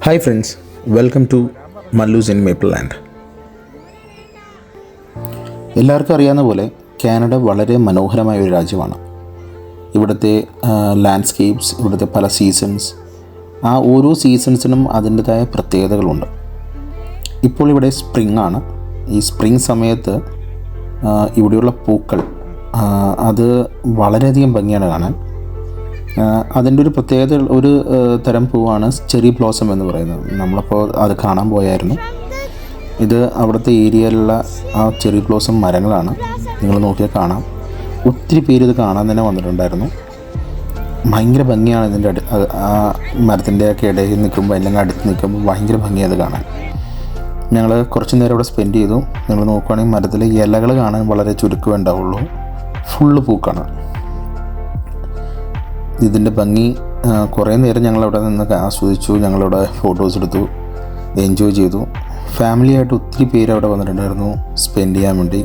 Hi friends, welcome to Mallus in maple land. എല്ലാവർക്കും അറിയാവുന്ന പോലെ കാനഡ വളരെ മനോഹരമായ ഒരു രാജ്യമാണ്. ഇവിടുത്തെ ലാൻഡ്സ്കേപ്സ്, ഇവിടുത്തെ പല സീസൺസ്, ആ ഓരോ സീസൺസിനും അതിൻ്റെതായ പ്രത്യേകതകളുണ്ട്. ഇപ്പോൾ ഇവിടെ സ്പ്രിംഗ് ആണ്. ഈ സ്പ്രിംഗ് സമയത്ത് ഇവിടെയുള്ള പൂക്കൾ അത് വളരെയധികം ഭംഗിയാണ് കാണാൻ. അതിൻ്റെ ഒരു പ്രത്യേകത, ഒരു തരം പൂവാണ് ചെറി ബ്ലോസം എന്ന് പറയുന്നത്. നമ്മളപ്പോൾ അത് കാണാൻ പോയായിരുന്നു. ഇത് അവിടുത്തെ ഏരിയയിലുള്ള ആ ചെറി ബ്ലോസം മരങ്ങളാണ്. നിങ്ങൾ നോക്കിയാൽ കാണാം. ഒത്തിരി പേര് ഇത് കാണാൻ തന്നെ വന്നിട്ടുണ്ടായിരുന്നു. ഭയങ്കര ഭംഗിയാണ് ഇതിൻ്റെ ആ മരത്തിൻ്റെ ഒക്കെ ഇടയിൽ നിൽക്കുമ്പോൾ, അല്ലെങ്കിൽ അടുത്ത് നിൽക്കുമ്പോൾ ഭയങ്കര ഭംഗിയാണ് അത് കാണാൻ. ഞങ്ങൾ കുറച്ച് നേരം ഇവിടെ സ്പെൻഡ് ചെയ്തു. നിങ്ങൾ നോക്കുകയാണെങ്കിൽ മരത്തിലെ ഇലകൾ കാണാൻ വളരെ ചുരുക്കമേ ഉണ്ടാവുള്ളൂ. ഫുള്ള് പൂക്കാണ്. ഇതിൻ്റെ ഭംഗി കുറേ നേരം ഞങ്ങളവിടെ നിന്ന് ആസ്വദിച്ചു. ഞങ്ങളവിടെ ഫോട്ടോസ് എടുത്തു, എൻജോയ് ചെയ്തു. ഫാമിലിയായിട്ട് ഒത്തിരി പേര് അവിടെ വന്നിട്ടുണ്ടായിരുന്നു സ്പെൻഡ് ചെയ്യാൻ വേണ്ടി.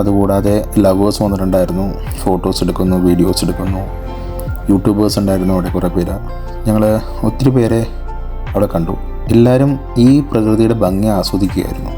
അതുകൂടാതെ ലവേഴ്സ് വന്നിട്ടുണ്ടായിരുന്നു, ഫോട്ടോസ് എടുക്കുന്നു, വീഡിയോസ് എടുക്കുന്നു. യൂട്യൂബേഴ്സ് ഉണ്ടായിരുന്നു അവിടെ കുറേ പേര്. ഞങ്ങൾ ഒത്തിരി പേരെ അവിടെ കണ്ടു. എല്ലാവരും ഈ പ്രകൃതിയുടെ ഭംഗി ആസ്വദിക്കുകയായിരുന്നു.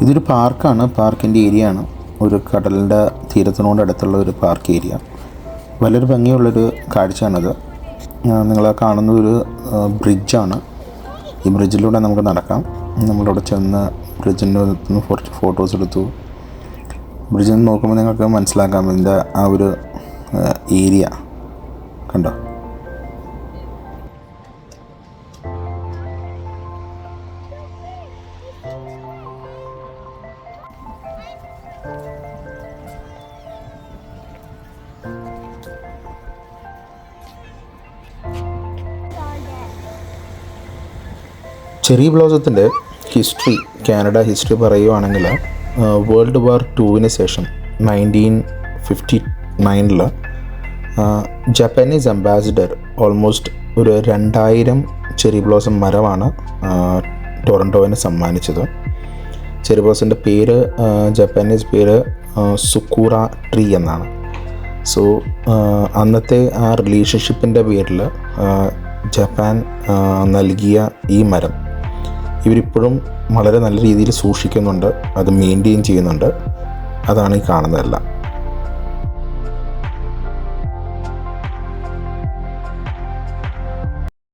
ഇതൊരു പാർക്കാണ്, പാർക്കിൻ്റെ ഏരിയ ആണ്. ഒരു കടലിൻ്റെ തീരത്തിനോട് അടുത്തുള്ള ഒരു പാർക്ക് ഏരിയ. വളരെ ഭംഗിയുള്ളൊരു കാഴ്ചയാണത്. നിങ്ങൾ കാണുന്ന ഒരു ബ്രിഡ്ജാണ്. ഈ ബ്രിഡ്ജിലൂടെ നമുക്ക് നടക്കാം. നമ്മളവിടെ ചെന്ന് ബ്രിഡ്ജിൻ്റെ നിന്ന് കുറച്ച് ഫോട്ടോസ് എടുത്തു. ബ്രിഡ്ജിൽ നിന്ന് നോക്കുമ്പോൾ നിങ്ങൾക്ക് മനസ്സിലാക്കാം ഇതിൻ്റെ ആ ഒരു ഏരിയ കണ്ടോ. ചെറി ബ്ലോസത്തിൻ്റെ ഹിസ്റ്ററി, കാനഡ ഹിസ്റ്ററി പറയുകയാണെങ്കിൽ വേൾഡ് വാർ 2 ശേഷം 1959 ജാപ്പനീസ് അംബാസിഡർ ഓൾമോസ്റ്റ് ഒരു 2000 ചെറി ബ്ലോസം മരമാണ് ടൊറൻറ്റോവിന് സമ്മാനിച്ചത്. ചെറി ബ്ലോസത്തിൻ്റെ പേര്, ജാപ്പനീസ് പേര് സുക്കൂറ ട്രീ എന്നാണ്. സോ അന്നത്തെ ആ റിലേഷൻഷിപ്പിൻ്റെ പേരിൽ ജപ്പാൻ നൽകിയ ഈ മരം ഇവരിപ്പോഴും വളരെ നല്ല രീതിയിൽ സൂക്ഷിക്കുന്നുണ്ട്, അത് മെയിൻറ്റെയിൻ ചെയ്യുന്നുണ്ട്. അതാണ് ഈ കാണുന്നതെല്ലാം.